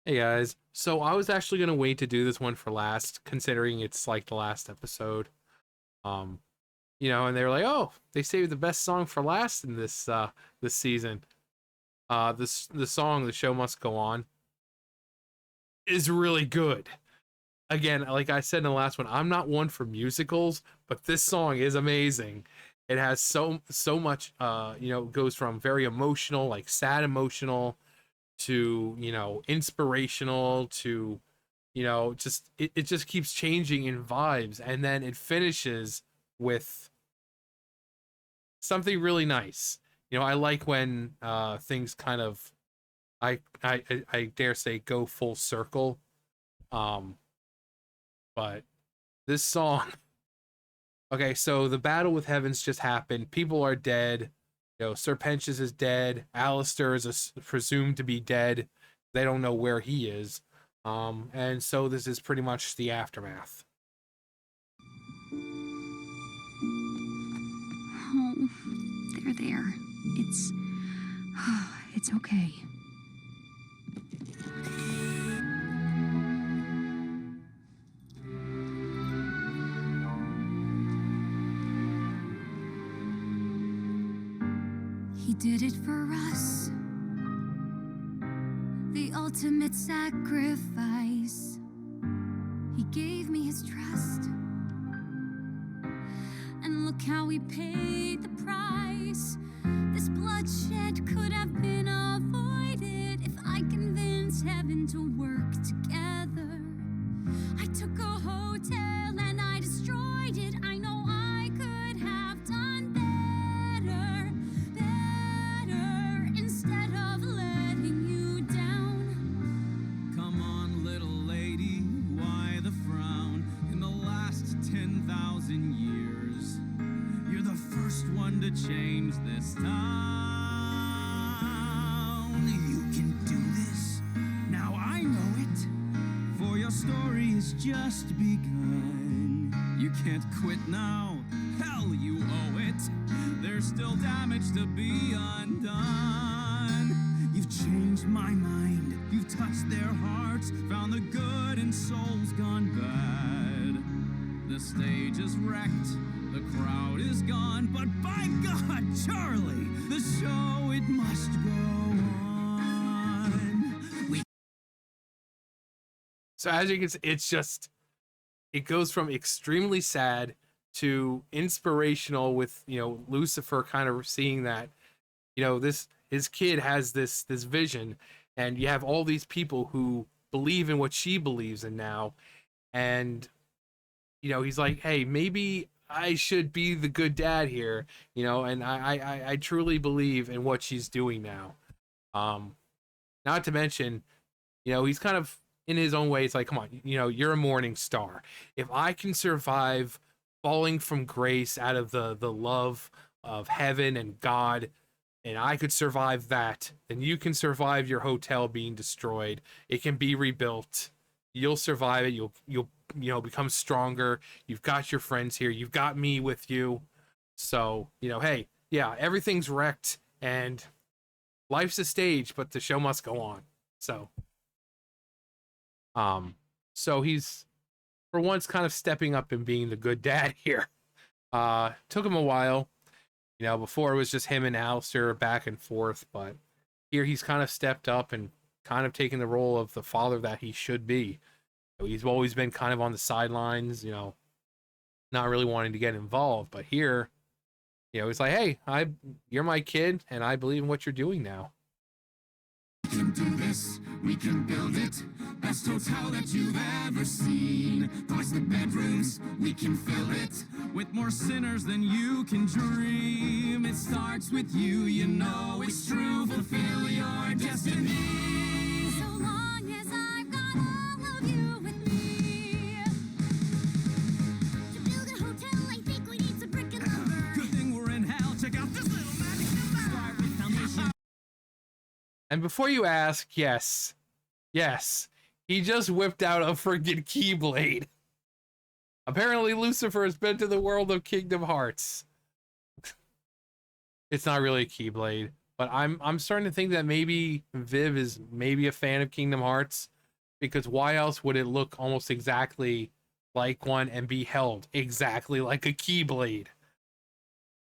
Hey guys, so I was actually gonna wait to do this one for last, considering it's like the last episode. Um, and they were like, "Oh, they saved the best song for last in this season." This the song "The Show Must Go On" is really good. Again, like I said in the last one, I'm not one for musicals, but this song is amazing. It has so much. Goes from very emotional, like sad emotional, to inspirational to just it just keeps changing in vibes, and then it finishes with something really nice. I like when things kind of I dare say go full circle. um but this song, okay, so the battle with heavens just happened. People are dead. Sir Pentious is dead. Alistair is presumed to be dead. They don't know where he is. And so this is pretty much the aftermath. Oh, there. It's. It's okay. He did it for us. The ultimate sacrifice. He gave me his trust. And look how we paid the price. This bloodshed could have been avoided if I convinced heaven to work together. I took a hotel and I destroyed it. I know I could have done better, instead of letting you down. Come on, little lady, why the frown? In the last 10,000 years, you're the first one to change this town. You can do this, now I know it. For your story has just begun. You can't quit now, hell you owe it. There's still damage to be undone. You've changed my mind, you've touched their hearts, found the good in souls gone bad. The stage is wrecked, the crowd is gone, but by God, Charlie, the show, it must go on. So as you can see, it goes from extremely sad to inspirational, with Lucifer kind of seeing that this his kid has this vision, and you have all these people who believe in what she believes in now. And he's like, hey, maybe I should be the good dad here. And I truly believe in what she's doing now. um Not to mention, he's kind of, in his own way, it's like, come on, you're a morning star. If I can survive falling from grace out of the love of heaven and God, and I could survive that, then you can survive your hotel being destroyed. It can be rebuilt. You'll survive it. You'll become stronger. You've got your friends here. You've got me with you. So, hey, yeah, everything's wrecked, and life's a stage, but the show must go on. So, so he's for once kind of stepping up and being the good dad here. Took him a while. Before it was just him and Alistair back and forth, but here he's kind of stepped up and kind of taken the role of the father that he should be. He's always been kind of on the sidelines, not really wanting to get involved, but here, he's like, hey, you're my kid, and I believe in what you're doing now. We can do this, we can build it. Best hotel that you've ever seen. Twice the bedrooms, we can fill it with more sinners than you can dream. It starts with you, you know it's true. Fulfill your destiny. So long as I've got all of you with me. To build a hotel, I think we need some brick and lumber. Good thing we're in hell. Check out this little magic number. Start with foundation. And before you ask, yes, he just whipped out a friggin' Keyblade. Apparently, Lucifer has been to the world of Kingdom Hearts. It's not really a Keyblade, but I'm starting to think that maybe Viv is maybe a fan of Kingdom Hearts. because why else would it look almost exactly like one and be held exactly like a Keyblade?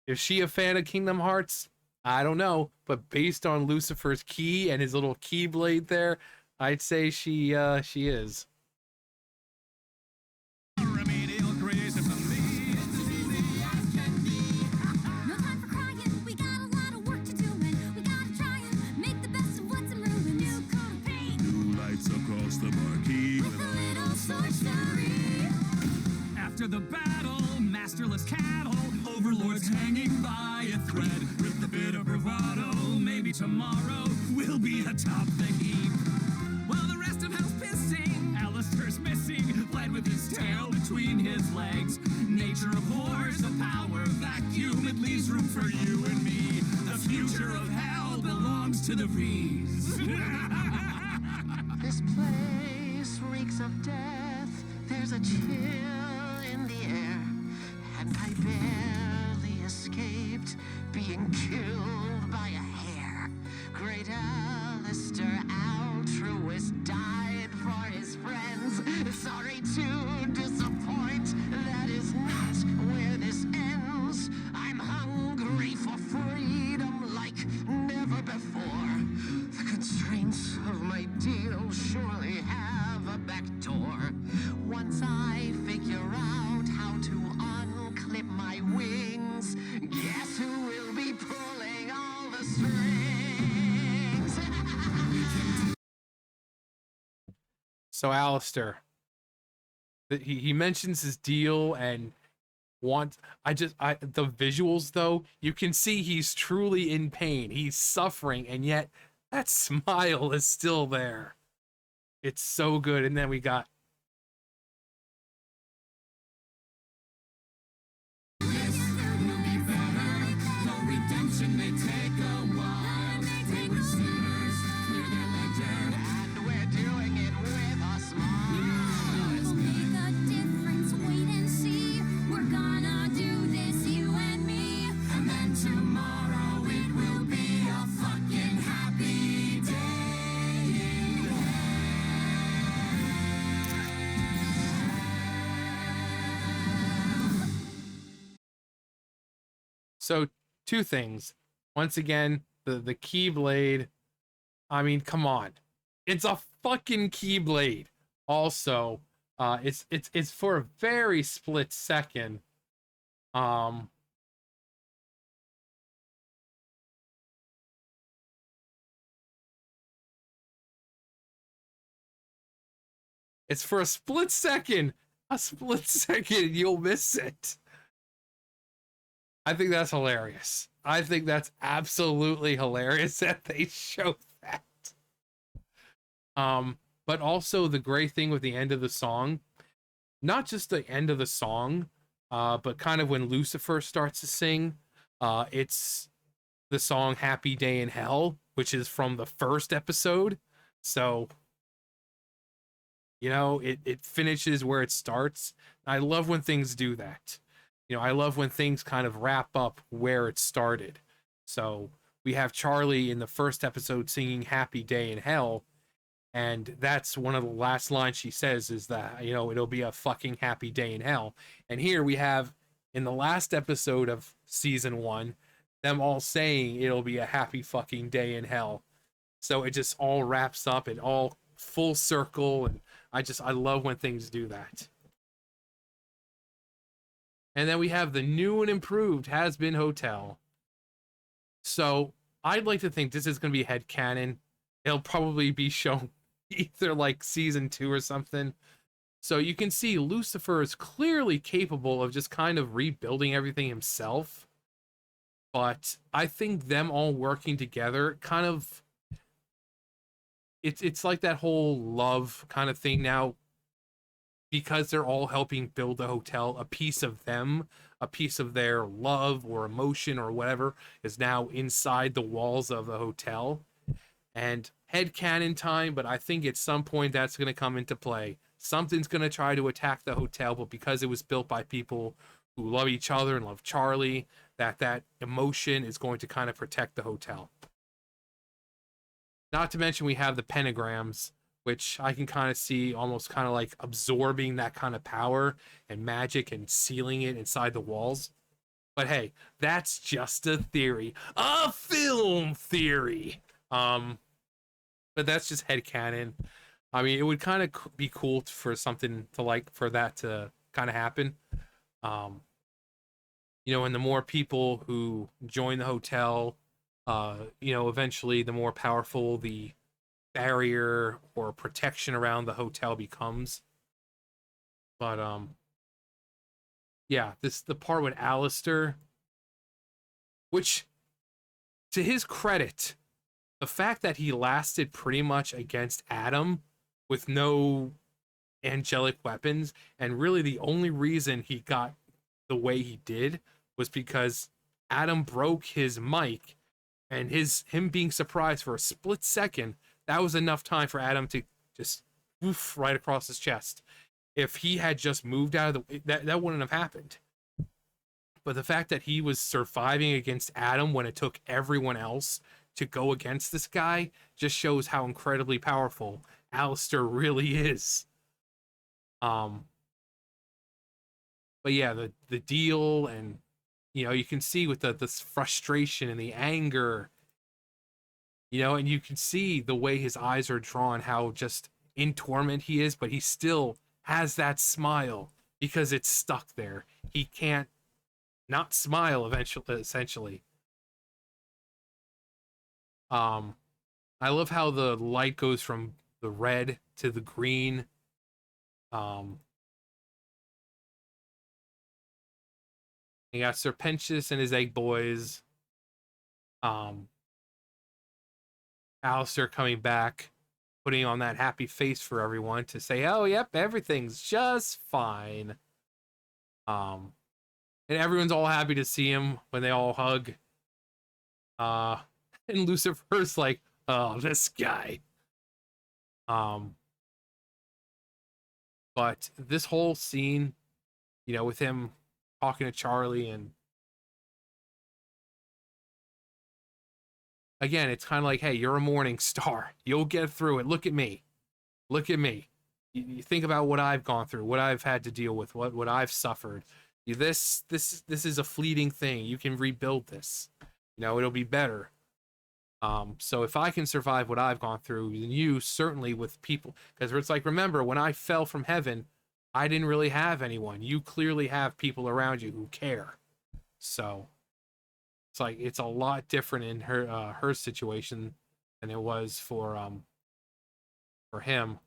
Is she a fan of Kingdom Hearts? I don't know, but based on Lucifer's key and his little Keyblade there, I'd say she is. Remedial creation from me. It's as easy as can be. No time for crying, we got a lot of work to do, and we gotta try and make the best of what's in ruins. New coat of paint, New lights across the marquee. with a little sorcery. After the battle, masterless cattle, overlords hanging by a thread. With a bit of bravado, maybe tomorrow we'll be atop the heap. While the rest of hell's pissing, Alistair's missing, bled with his tail between his legs. Nature abhors a power vacuum, it leaves room for you and me. The future of hell belongs to the V's. This place reeks of death. There's a chill in the air, and I barely escaped being killed by a hair. Great Alistair, altruist, died for his friends. Sorry to disappoint, that is not where this ends. I'm hungry for freedom like never before. The constraints of my deal surely have a back door. Once I figure out how to unclip my wings, guess who will be pulling all the strings? So Alistair, he mentions his deal and the visuals though, you can see he's truly in pain. He's suffering, and yet that smile is still there. It's so good. And then we got This will be better, though redemption may take a while. They were sinners, clear their ledger. And we're doing it with a smile. We'll make a difference, wait and see. We're gonna do this, you and me. And then tomorrow it will be a fucking happy day in hell. So, two things. Once again, the Keyblade. I mean, come on. It's a fucking Keyblade. Also, it's for a very split second. It's for a split second. A split second, you'll miss it. I think that's hilarious. I think that's absolutely hilarious that they show that. But also the great thing with the end of the song, not just the end of the song, but kind of when Lucifer starts to sing, it's the song Happy Day in Hell, which is from the first episode. So, you know, it finishes where it starts. I love when things do that. You know, I love when things kind of wrap up where it started. So we have Charlie in the first episode singing Happy Day in Hell, and that's one of the last lines she says is that, you know, it'll be a fucking happy day in hell. And here we have in the last episode of season 1 them all saying it'll be a happy fucking day in hell. So it just all wraps up and all full circle, and I love when things do that. And then we have the new and improved Hazbin Hotel. So I'd like to think this is going to be headcanon. It'll probably be shown either like season 2 or something. So you can see Lucifer is clearly capable of just kind of rebuilding everything himself. But I think them all working together kind of, it's like that whole love kind of thing now, because they're all helping build the hotel. A piece of them, a piece of their love or emotion or whatever is now inside the walls of the hotel. And headcanon time, but I think at some point that's going to come into play. Something's going to try to attack the hotel, but because it was built by people who love each other and love Charlie, that emotion is going to kind of protect the hotel. Not to mention we have the pentagrams, which I can kind of see almost kind of like absorbing that kind of power and magic and sealing it inside the walls. But hey, that's just a theory, a film theory. Um, but that's just headcanon. I mean, it would kind of be cool for something to like for that to kind of happen. Um, and the more people who join the hotel, eventually the more powerful the barrier or protection around the hotel becomes. But yeah, the part with Alistair, which to his credit, the fact that he lasted pretty much against Adam with no angelic weapons, and really the only reason he got the way he did was because Adam broke his mic, and him being surprised for a split second, that was enough time for Adam to just woof right across his chest. If he had just moved out of the that wouldn't have happened. But the fact that he was surviving against Adam when it took everyone else to go against this guy just shows how incredibly powerful Alistair really is. But yeah, the deal, and you can see with this frustration and the anger, and you can see the way his eyes are drawn, how just in torment he is, but he still has that smile because it's stuck there. He can't not smile essentially. I love how the light goes from the red to the green. You got Serpentius and his egg boys. Alistair coming back, putting on that happy face for everyone to say, "Oh, yep, everything's just fine." And everyone's all happy to see him when they all hug. And Lucifer's like, "Oh, this guy." But this whole scene, with him talking to Charlie, and again, it's kind of like, hey, you're a morning star. You'll get through it. Look at me. Look at me. You think about what I've gone through, what I've had to deal with, what I've suffered. This is a fleeting thing. You can rebuild this. It'll be better. So if I can survive what I've gone through, then you certainly with people, because it's like, remember, when I fell from heaven, I didn't really have anyone. You clearly have people around you who care. So it's like it's a lot different in her situation than it was for him.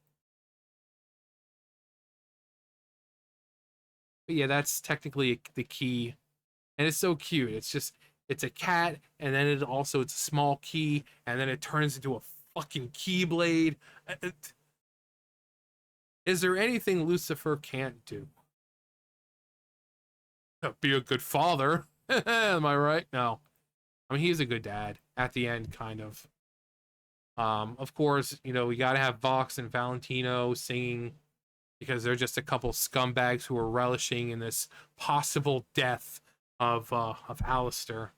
But yeah, that's technically the key, and it's so cute. It's a cat, and then it's a small key, and then it turns into a fucking keyblade. Is there anything Lucifer can't do? Be a good father. Am I right? No. I mean, he's a good dad at the end, kind of. Of course, we gotta have Vox and Valentino singing, because they're just a couple scumbags who are relishing in this possible death of Alistair.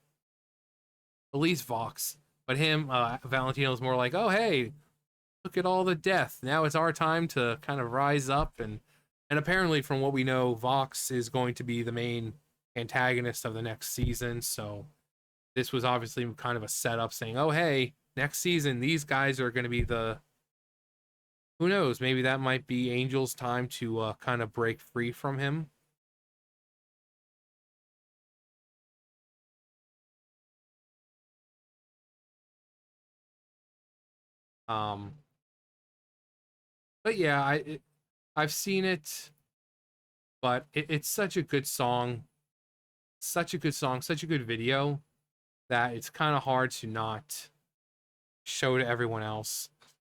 At least Vox. But Valentino's more like, oh, hey, look at all the death. Now it's our time to kind of rise up. And apparently, from what we know, Vox is going to be the main antagonist of the next season. So this was obviously kind of a setup saying, oh, hey, next season, these guys are going to be who knows? Maybe that might be Angel's time to kind of break free from him. But yeah, I've seen it, but it's such a good song, such a good song, such a good video, that it's kind of hard to not show to everyone else.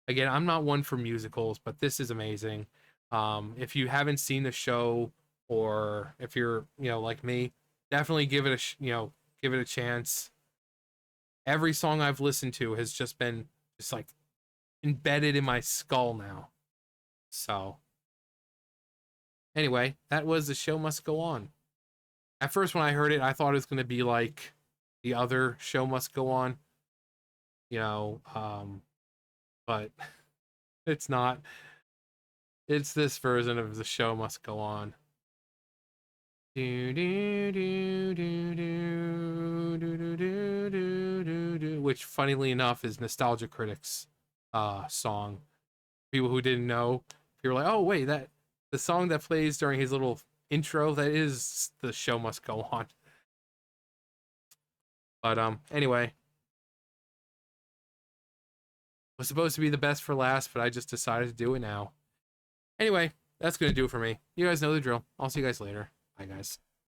Again, I'm not one for musicals, but this is amazing. If you haven't seen the show, or if you're like me, definitely give it a chance. Every song I've listened to has just been just like embedded in my skull now. So anyway, that was The Show Must Go On. At first, when I heard it, I thought it was going to be like the other Show Must Go On, but It's not. It's this version of The Show Must Go On. Do, do, do, do, do, do, do, do, do, do, which, funnily enough, is Nostalgia Critics' song. People who didn't know, people were like, "Oh, wait, that the song that plays during his little intro, that is The Show Must Go On." But anyway, was supposed to be the best for last, but I just decided to do it now. Anyway, that's gonna do it for me. You guys know the drill. I'll see you guys later. Bye, guys.